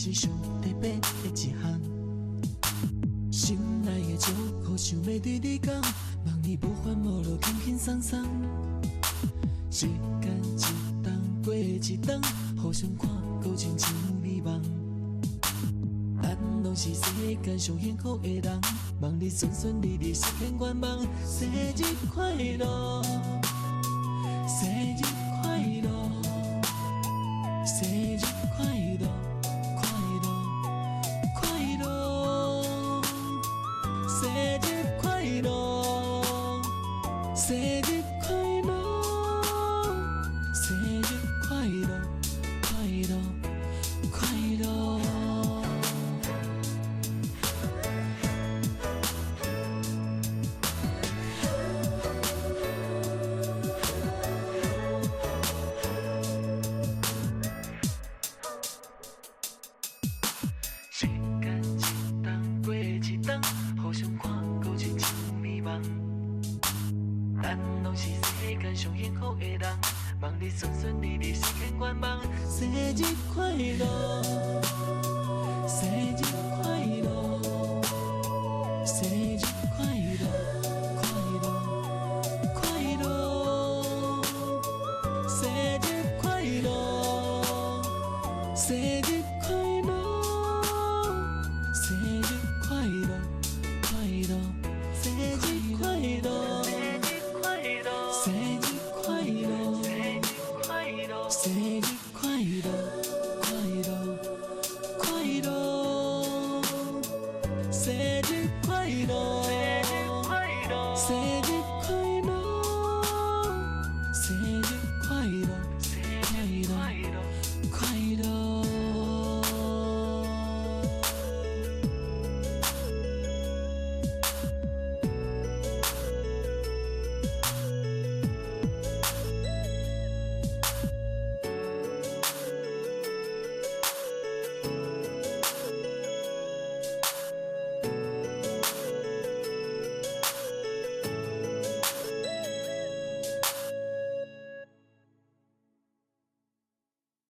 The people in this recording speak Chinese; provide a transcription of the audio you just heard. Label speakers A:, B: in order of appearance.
A: 是上特别的一项。心内的祝福想要对你讲，望你无烦无恼，轻轻松松。时间一冬过一冬，互相看够亲像美梦。咱拢是世间上幸福的人，望你顺顺利利实现愿望，生日快乐，生日快乐，生日快乐，快乐，快乐，生日快乐，生日快乐，生日快乐，快乐，快乐。时间一冬过一冬，互相看够亲像美梦。咱拢是世间上幸福的人，望你顺顺利利实现愿望，生日快乐，生日快乐，生日快乐，快乐，快乐，生日快乐，生日快乐。生日快乐，快乐，生日快乐，生日快乐，生日快乐，快乐，快乐，生日。